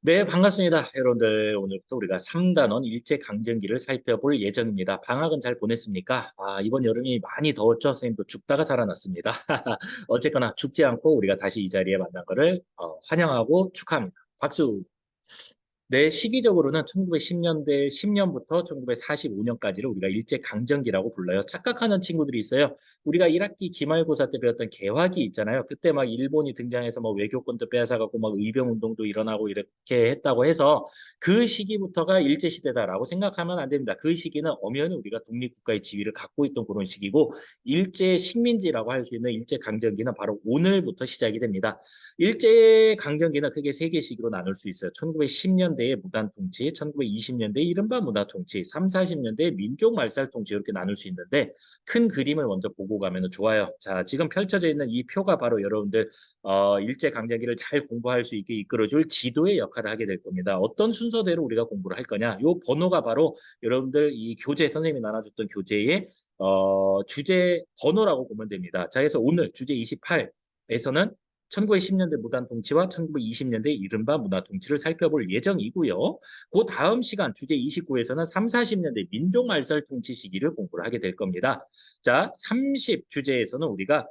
네, 반갑습니다. 여러분들, 오늘부터 우리가 3단원 일제강점기를 살펴볼 예정입니다. 방학은 잘 보냈습니까? 이번 여름이 많이 더웠죠? 선생님도 죽다가 살아났습니다. 어쨌거나 죽지 않고 우리가 다시 이 자리에 만난 거를 환영하고 축하합니다. 박수. 네, 시기적으로는 1910년대 10년부터 1945년까지를 우리가 일제강점기라고 불러요. 착각하는 친구들이 있어요. 우리가 1학기 기말고사 때 배웠던 개화기 있잖아요. 그때 막 일본이 등장해서 뭐 외교권도 빼앗아갖고 막 의병운동도 일어나고 이렇게 했다고 해서 그 시기부터가 일제시대다라고 생각하면 안 됩니다. 그 시기는 엄연히 우리가 독립국가의 지위를 갖고 있던 그런 시기고 일제식민지라고 할 수 있는 일제강점기는 바로 오늘부터 시작이 됩니다. 일제 강점기는 크게 세 개 시기로 나눌 수 있어요. 1910년대의 무단 통치, 1920년대 이른바 무단 통치, 3, 40년대 민족 말살 통치 이렇게 나눌 수 있는데 큰 그림을 먼저 보고 가면 좋아요. 자, 지금 펼쳐져 있는 이 표가 바로 여러분들 일제 강점기를 잘 공부할 수 있게 이끌어줄 지도의 역할을 하게 될 겁니다. 어떤 순서대로 우리가 공부를 할 거냐? 요 번호가 바로 여러분들 이 교재 선생님이 나눠줬던 교재의 주제 번호라고 보면 됩니다. 자, 그래서 오늘 주제 28에서는 1910년대 무단 통치와 1920년대 이른바 문화 통치를 살펴볼 예정이고요. 그 다음 시간 주제 29에서는 3, 40년대 민족 말살 통치 시기를 공부를 하게 될 겁니다. 자, 30 주제에서는 우리가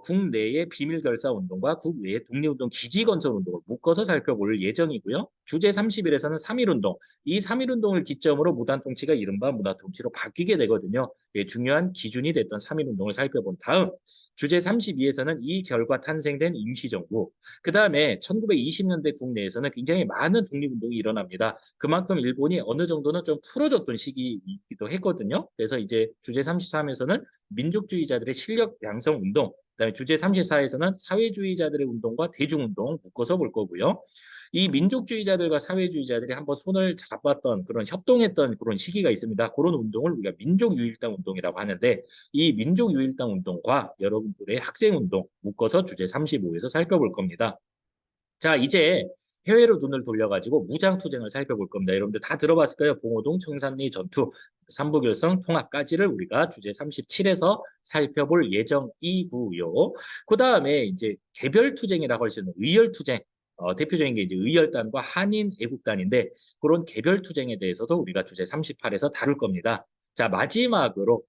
국내의 비밀결사 운동과 국외의 독립운동 기지건설 운동을 묶어서 살펴볼 예정이고요. 주제 30일에서는 3.1운동, 이 3.1운동을 기점으로 무단 통치가 이른바 문화 통치로 바뀌게 되거든요. 예, 중요한 기준이 됐던 3.1운동을 살펴본 다음 주제 32에서는 이 결과 탄생된 임시정부, 그 다음에 1920년대 국내에서는 굉장히 많은 독립운동이 일어납니다. 그만큼 일본이 어느 정도는 좀 풀어줬던 시기이기도 했거든요. 그래서 이제 주제 33에서는 민족주의자들의 실력 양성 운동, 그다음에 주제 34에서는 사회주의자들의 운동과 대중운동 묶어서 볼 거고요. 이 민족주의자들과 사회주의자들이 한번 손을 잡았던 그런 협동했던 그런 시기가 있습니다. 그런 운동을 우리가 민족유일당 운동이라고 하는데 이 민족유일당 운동과 여러분들의 학생운동 묶어서 주제 35에서 살펴볼 겁니다. 자, 이제 해외로 눈을 돌려가지고 무장투쟁을 살펴볼 겁니다. 여러분들 다 들어봤을까요? 봉오동, 청산리 전투, 삼부결성, 통합까지를 우리가 주제 37에서 살펴볼 예정이고요. 그 다음에 이제 개별투쟁이라고 할 수 있는 의열투쟁, 대표적인 게 이제 의열단과 한인 애국단인데 그런 개별투쟁에 대해서도 우리가 주제 38에서 다룰 겁니다. 자, 마지막으로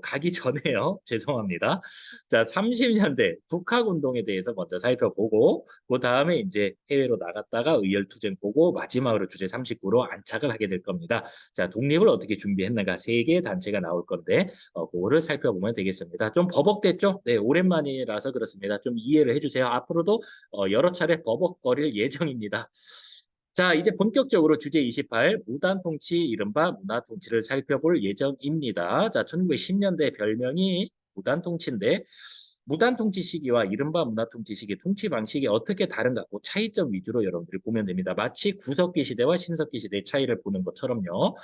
가기 전에요. 죄송합니다. 자, 30년대 북학운동에 대해서 먼저 살펴보고 그 다음에 이제 해외로 나갔다가 의열투쟁 보고 마지막으로 주제 39로 안착을 하게 될 겁니다. 자, 독립을 어떻게 준비했는가 세 개의 단체가 나올 건데 그거를 살펴보면 되겠습니다. 좀 버벅댔죠? 네, 오랜만이라서 그렇습니다. 좀 이해를 해주세요. 앞으로도 여러 차례 버벅거릴 예정입니다. 자, 이제 본격적으로 주제 28, 무단통치, 이른바 문화통치를 살펴볼 예정입니다. 자, 1910년대 별명이 무단통치인데, 무단통치 시기와 이른바 문화통치 시기 통치 방식이 어떻게 다른가, 그 차이점 위주로 여러분들이 보면 됩니다. 마치 구석기 시대와 신석기 시대의 차이를 보는 것처럼요.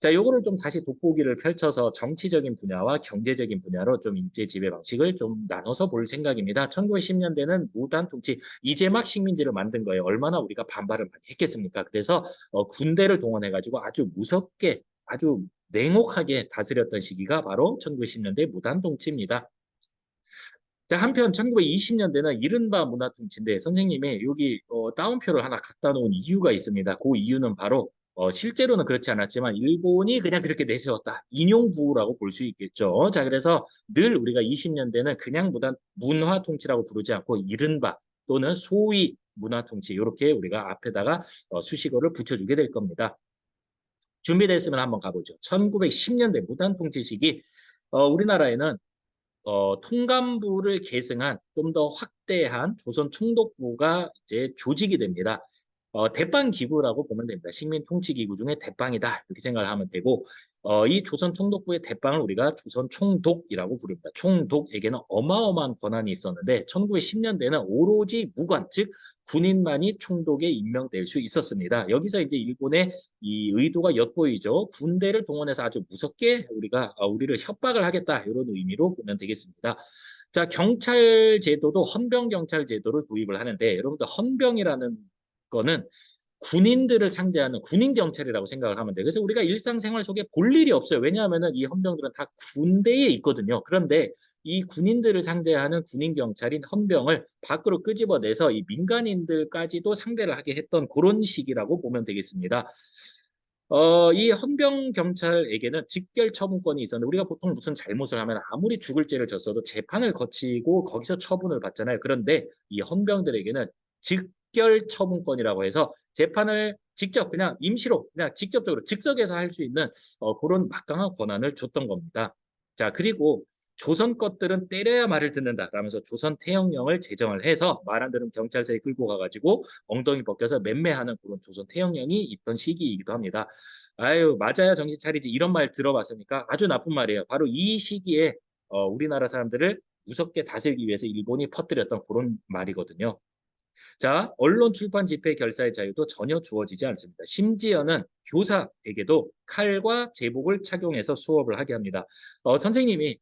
자, 요거를 좀 다시 돋보기를 펼쳐서 정치적인 분야와 경제적인 분야로 좀 일제 지배 방식을 좀 나눠서 볼 생각입니다. 1910년대는 무단 통치, 이제 막 식민지를 만든 거예요. 얼마나 우리가 반발을 많이 했겠습니까? 그래서 군대를 동원해가지고 아주 무섭게, 아주 냉혹하게 다스렸던 시기가 바로 1910년대 무단 통치입니다. 한편 1920년대는 이른바 문화 통치인데 선생님이 여기 따옴표를 하나 갖다 놓은 이유가 있습니다. 그 이유는 바로 실제로는 그렇지 않았지만 일본이 그냥 그렇게 내세웠다. 인용부라고 볼 수 있겠죠. 자, 그래서 늘 우리가 20년대는 그냥 문화 통치라고 부르지 않고 이른바 또는 소위 문화 통치 이렇게 우리가 앞에다가 수식어를 붙여주게 될 겁니다. 준비됐으면 한번 가보죠. 1910년대 무단 통치 시기 우리나라에는 통감부를 계승한 좀 더 확대한 조선 총독부가 이제 조직이 됩니다. 대빵 기구라고 보면 됩니다. 식민 통치 기구 중에 대빵이다 이렇게 생각을 하면 되고 이 조선 총독부의 대빵을 우리가 조선 총독이라고 부릅니다. 총독에게는 어마어마한 권한이 있었는데 1910년대는 오로지 무관 즉 군인만이 총독에 임명될 수 있었습니다. 여기서 이제 일본의 이 의도가 엿보이죠. 군대를 동원해서 아주 무섭게 우리를 협박을 하겠다 이런 의미로 보면 되겠습니다. 자, 경찰 제도도 헌병 경찰 제도를 도입을 하는데 여러분들 헌병이라는 거는 군인들을 상대하는 군인 경찰이라고 생각을 하면 돼요. 그래서 우리가 일상생활 속에 볼 일이 없어요. 왜냐하면은 이 헌병들은 다 군대에 있거든요. 그런데 이 군인들을 상대하는 군인 경찰인 헌병을 밖으로 끄집어내서 이 민간인들까지도 상대를 하게 했던 그런 식이라고 보면 되겠습니다. 이 헌병 경찰에게는 직결 처분권이 있었는데 우리가 보통 무슨 잘못을 하면 아무리 죽을 죄를 졌어도 재판을 거치고 거기서 처분을 받잖아요. 그런데 이 헌병들에게는 직결 처분권이라고 해서 재판을 직접 그냥 임시로 그냥 직접적으로 즉석에서 할 수 있는 그런 막강한 권한을 줬던 겁니다. 자, 그리고 조선 것들은 때려야 말을 듣는다 라면서 조선 태형령을 제정을 해서 말 안 들으면 경찰서에 끌고 가가지고 엉덩이 벗겨서 맴매하는 그런 조선 태형령이 있던 시기이기도 합니다. 아유, 맞아야 정신 차리지 이런 말 들어봤습니까? 아주 나쁜 말이에요. 바로 이 시기에 우리나라 사람들을 무섭게 다스리기 위해서 일본이 퍼뜨렸던 그런 말이거든요. 자, 언론, 출판, 집회, 결사의 자유도 전혀 주어지지 않습니다. 심지어는 교사에게도 칼과 제복을 착용해서 수업을 하게 합니다. 선생님이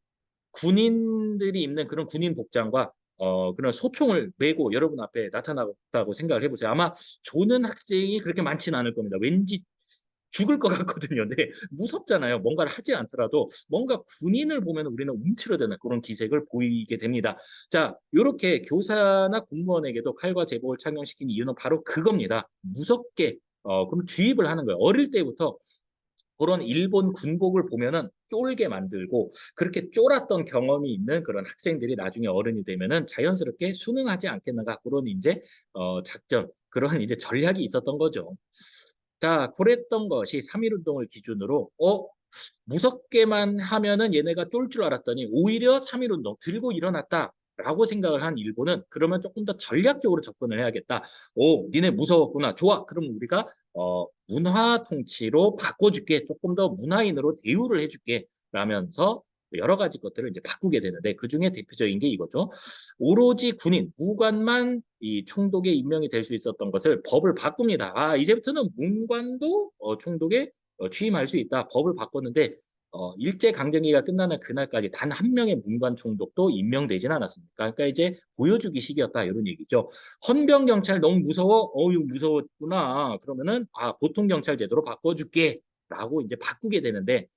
군인들이 입는 그런 군인 복장과 그런 소총을 메고 여러분 앞에 나타났다고 생각을 해보세요. 아마 조는 학생이 그렇게 많지는 않을 겁니다. 왠지 죽을 것 같거든요. 네, 무섭잖아요. 뭔가를 하지 않더라도 뭔가 군인을 보면 우리는 움츠러드는 그런 기색을 보이게 됩니다. 자, 이렇게 교사나 공무원에게도 칼과 제복을 착용시킨 이유는 바로 그겁니다. 무섭게 그럼 주입을 하는 거예요. 어릴 때부터 그런 일본 군복을 보면은 쫄게 만들고 그렇게 쫄았던 경험이 있는 그런 학생들이 나중에 어른이 되면은 자연스럽게 순응하지 않겠는가 그런 이제 작전 그런 이제 전략이 있었던 거죠. 자, 그랬던 것이 3.1 운동을 기준으로 무섭게만 하면은 얘네가 쫄 줄 알았더니 오히려 3.1 운동 들고 일어났다라고 생각을 한 일본은 그러면 조금 더 전략적으로 접근을 해야겠다. 오, 니네 무서웠구나. 좋아. 그럼 우리가 문화 통치로 바꿔줄게. 조금 더 문화인으로 대우를 해줄게. 라면서 여러 가지 것들을 이제 바꾸게 되는데 그중에 대표적인 게 이거죠. 오로지 군인, 무관만 이 총독에 임명이 될 수 있었던 것을 법을 바꿉니다. 아, 이제부터는 문관도 총독에 취임할 수 있다. 법을 바꿨는데 일제 강점기가 끝나는 그날까지 단 한 명의 문관 총독도 임명되진 않았습니다. 그러니까 이제 보여주기 식이었다 이런 얘기죠. 헌병 경찰 너무 무서워? 어유 무서웠구나. 그러면은 보통 경찰 제도로 바꿔줄게라고 이제 바꾸게 되는데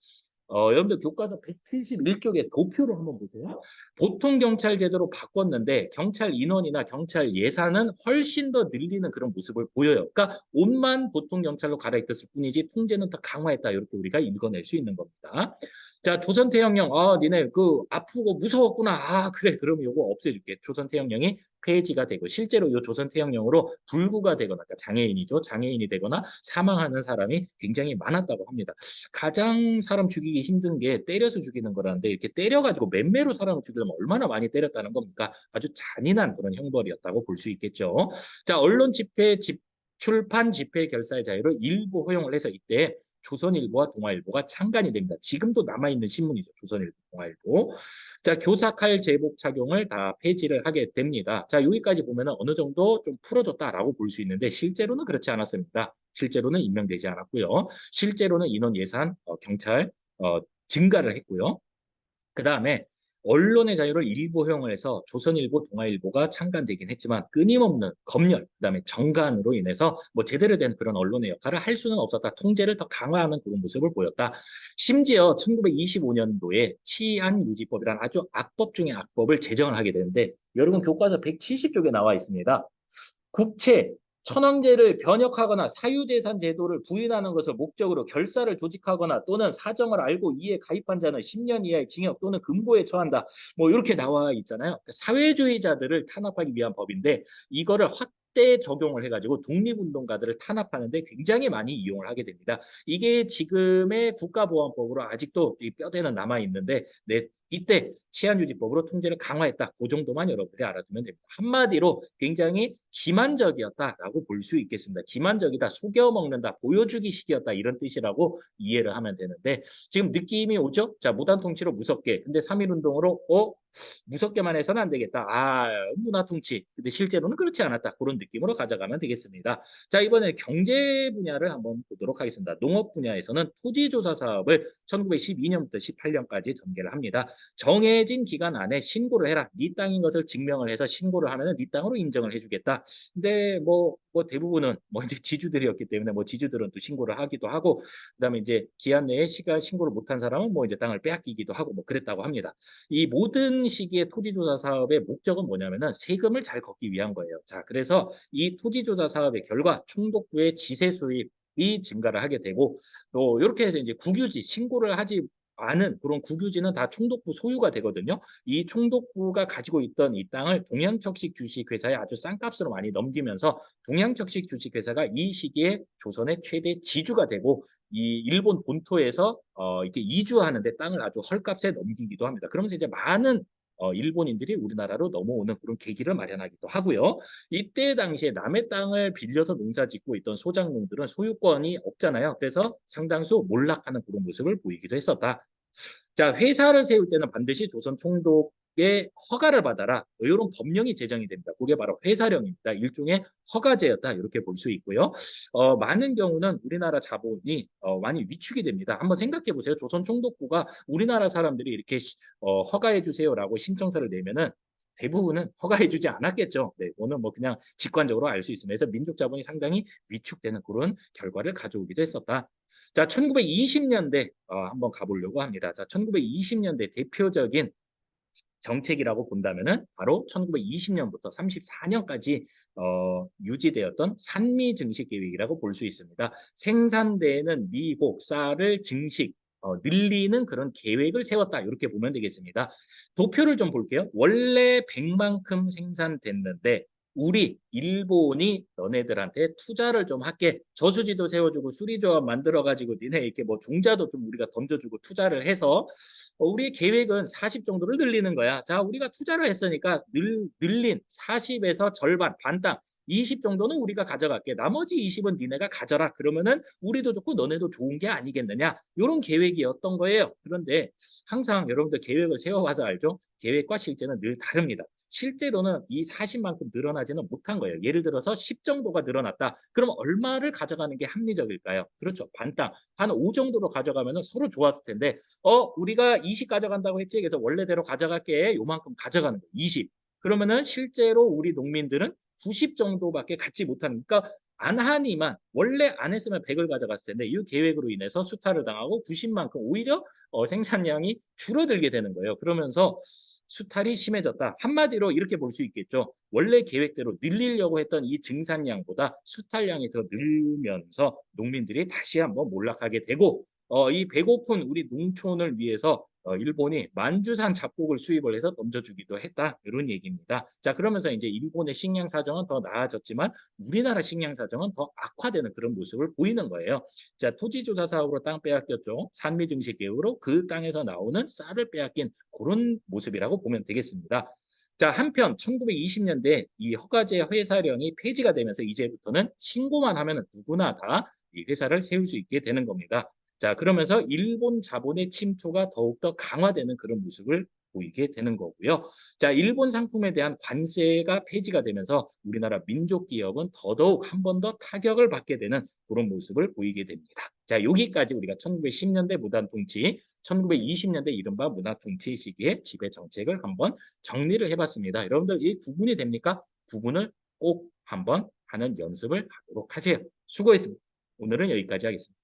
여러분들 교과서 171쪽의 도표를 한번 보세요. 보통 경찰 제도로 바꿨는데 경찰 인원이나 경찰 예산은 훨씬 더 늘리는 그런 모습을 보여요. 그러니까 옷만 보통 경찰로 갈아입혔을 뿐이지 통제는 더 강화했다. 이렇게 우리가 읽어낼 수 있는 겁니다. 자, 조선태형령, 니네 그 아프고 무서웠구나. 그래, 그럼 요거 없애줄게. 조선태형령이 폐지가 되고 실제로 요 조선태형령으로 불구가 되거나 그러니까 장애인이죠. 장애인이 되거나 사망하는 사람이 굉장히 많았다고 합니다. 가장 사람 죽이기 힘든 게 때려서 죽이는 거라는데 이렇게 때려가지고 맴매로 사람을 죽이려면 얼마나 많이 때렸다는 겁니까? 아주 잔인한 그런 형벌이었다고 볼 수 있겠죠. 자, 언론 집회, 출판 집회 결사의 자유를 일부 허용을 해서 이때 조선일보와 동아일보가 창간이 됩니다. 지금도 남아있는 신문이죠. 조선일보, 동아일보. 자, 교사칼 제복 착용을 다 폐지를 하게 됩니다. 자, 여기까지 보면은 어느 정도 좀 풀어줬다라고 볼 수 있는데 실제로는 그렇지 않았습니다. 실제로는 임명되지 않았고요. 실제로는 인원 예산, 경찰 증가를 했고요. 그 다음에 언론의 자유를 일부 허용을 해서 조선일보, 동아일보가 창간되긴 했지만 끊임없는 검열, 그다음에 정간으로 인해서 뭐 제대로 된 그런 언론의 역할을 할 수는 없었다. 통제를 더 강화하는 그런 모습을 보였다. 심지어 1925년도에 치안유지법이라는 아주 악법 중의 악법을 제정을 하게 되는데 여러분 교과서 170쪽에 나와 있습니다. 국채, 천황제를 변역하거나 사유재산 제도를 부인하는 것을 목적으로 결사를 조직하거나 또는 사정을 알고 이에 가입한 자는 10년 이하의 징역 또는 금고에 처한다. 뭐 이렇게 나와 있잖아요. 그러니까 사회주의자들을 탄압하기 위한 법인데 이거를 확대 적용을 해가지고 독립운동가들을 탄압하는데 굉장히 많이 이용을 하게 됩니다. 이게 지금의 국가보안법으로 아직도 이 뼈대는 남아 있는데 이때 치안유지법으로 통제를 강화했다. 그 정도만 여러분들이 알아두면 됩니다. 한마디로 굉장히 기만적이었다라고 볼 수 있겠습니다. 기만적이다, 속여먹는다, 보여주기식이었다 이런 뜻이라고 이해를 하면 되는데 지금 느낌이 오죠? 자, 무단 통치로 무섭게. 근데 3.1 운동으로 무섭게만 해서는 안 되겠다. 문화 통치. 근데 실제로는 그렇지 않았다. 그런 느낌으로 가져가면 되겠습니다. 자, 이번에 경제 분야를 한번 보도록 하겠습니다. 농업 분야에서는 토지조사 사업을 1912년부터 18년까지 전개를 합니다. 정해진 기간 안에 신고를 해라. 네 땅인 것을 증명을 해서 신고를 하면은 네 땅으로 인정을 해주겠다. 근데 뭐 대부분은 뭐 이제 지주들이었기 때문에 뭐 지주들은 또 신고를 하기도 하고 그다음에 이제 기한 내에 시가 신고를 못한 사람은 뭐 이제 땅을 빼앗기기도 하고 뭐 그랬다고 합니다. 이 모든 시기의 토지조사 사업의 목적은 뭐냐면은 세금을 잘 걷기 위한 거예요. 자, 그래서 이 토지조사 사업의 결과 총독부의 지세 수입이 증가를 하게 되고 또 이렇게 해서 이제 국유지 신고를 하지 않은 그런 국유지는 다 총독부 소유가 되거든요. 이 총독부가 가지고 있던 이 땅을 동양척식 주식회사에 아주 싼 값으로 많이 넘기면서 동양척식 주식회사가 이 시기에 조선의 최대 지주가 되고 이 일본 본토에서 이렇게 이주하는데 땅을 아주 헐값에 넘기기도 합니다. 그러면서 이제 많은 일본인들이 우리나라로 넘어오는 그런 계기를 마련하기도 하고요. 이때 당시에 남의 땅을 빌려서 농사 짓고 있던 소작농들은 소유권이 없잖아요. 그래서 상당수 몰락하는 그런 모습을 보이기도 했었다. 자, 회사를 세울 때는 반드시 조선 총독의 허가를 받아라. 이런 법령이 제정이 됩니다. 그게 바로 회사령입니다. 일종의 허가제였다. 이렇게 볼 수 있고요. 많은 경우는 우리나라 자본이 많이 위축이 됩니다. 한번 생각해 보세요. 조선 총독부가 우리나라 사람들이 이렇게 허가해 주세요라고 신청서를 내면은 대부분은 허가해주지 않았겠죠. 네, 오늘 뭐 그냥 직관적으로 알 수 있습니다. 그래서 민족 자본이 상당히 위축되는 그런 결과를 가져오기도 했었다. 자, 1920년대 한번 가보려고 합니다. 자, 1920년대 대표적인 정책이라고 본다면은 바로 1920년부터 34년까지 유지되었던 산미 증식 계획이라고 볼 수 있습니다. 생산되는 미곡, 쌀을 증식 늘리는 그런 계획을 세웠다. 이렇게 보면 되겠습니다. 도표를 좀 볼게요. 원래 100만큼 생산됐는데 우리 일본이 너네들한테 투자를 좀 할게. 저수지도 세워주고 수리조합 만들어가지고 니네 이렇게 뭐 종자도 좀 우리가 던져주고 투자를 해서 우리의 계획은 40 정도를 늘리는 거야. 자, 우리가 투자를 했으니까 늘린 40에서 절반, 반 땅, 20 정도는 우리가 가져갈게. 나머지 20은 니네가 가져라. 그러면은 우리도 좋고 너네도 좋은 게 아니겠느냐. 이런 계획이었던 거예요. 그런데 항상 여러분들 계획을 세워봐서 알죠? 계획과 실제는 늘 다릅니다. 실제로는 이 40만큼 늘어나지는 못한 거예요. 예를 들어서 10 정도가 늘어났다. 그럼 얼마를 가져가는 게 합리적일까요? 그렇죠. 반 땅, 한 5 정도로 가져가면 서로 좋았을 텐데 우리가 20 가져간다고 했지. 그래서 원래대로 가져갈게. 요만큼 가져가는 거예요. 20. 그러면은 실제로 우리 농민들은 90 정도밖에 갖지 못하는, 그러니까 안 하니만 원래 안 했으면 100을 가져갔을 텐데 이 계획으로 인해서 수탈을 당하고 90만큼 오히려 생산량이 줄어들게 되는 거예요. 그러면서 수탈이 심해졌다. 한마디로 이렇게 볼 수 있겠죠. 원래 계획대로 늘리려고 했던 이 증산량보다 수탈량이 더 늘면서 농민들이 다시 한번 몰락하게 되고 이 배고픈 우리 농촌을 위해서 일본이 만주산 잡곡을 수입을 해서 던져주기도 했다. 이런 얘기입니다. 자, 그러면서 이제 일본의 식량 사정은 더 나아졌지만 우리나라 식량 사정은 더 악화되는 그런 모습을 보이는 거예요. 자, 토지조사 사업으로 땅 빼앗겼죠. 산미증식 계획으로 그 땅에서 나오는 쌀을 빼앗긴 그런 모습이라고 보면 되겠습니다. 자, 한편 1920년대 이 허가제 회사령이 폐지가 되면서 이제부터는 신고만 하면 누구나 다 이 회사를 세울 수 있게 되는 겁니다. 자, 그러면서 일본 자본의 침투가 더욱더 강화되는 그런 모습을 보이게 되는 거고요. 자, 일본 상품에 대한 관세가 폐지가 되면서 우리나라 민족 기업은 더더욱 한 번 더 타격을 받게 되는 그런 모습을 보이게 됩니다. 자, 여기까지 우리가 1910년대 무단 통치, 1920년대 이른바 문화 통치 시기의 지배 정책을 한번 정리를 해봤습니다. 여러분들 이 구분이 됩니까? 구분을 꼭 한번 하는 연습을 하도록 하세요. 수고했습니다. 오늘은 여기까지 하겠습니다.